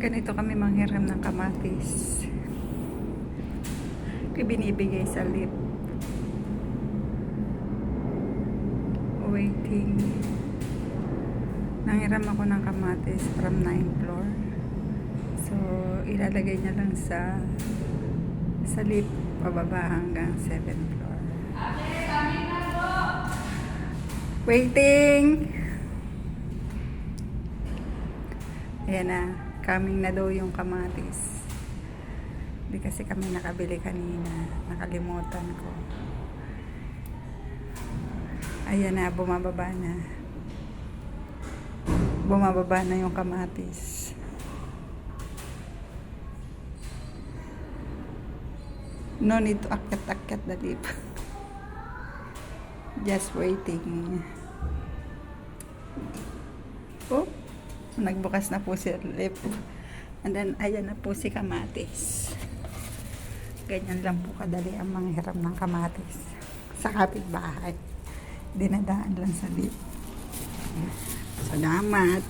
Ganito kami manghiram ng kamatis. Binibigay sa lift. Waiting. Nanghiram ako ng kamatis from 9th floor. So, ilalagay niya lang sa lift pababa hanggang 7th floor. Waiting! Ayan na. Coming na daw yung kamatis. Hindi kasi kami nakabili kanina. Nakalimutan ko. Ayan na. Bumababa na. Bumababa na yung kamatis. No need to akyat-akyat the lift. Just waiting. Oh, nagbukas na po si lift. And then, ayan na po si kamatis. Ganyan lang po kadali ang manghiram ng kamatis. Sa kapitbahay. Dinadaan lang sa lift. Salamat.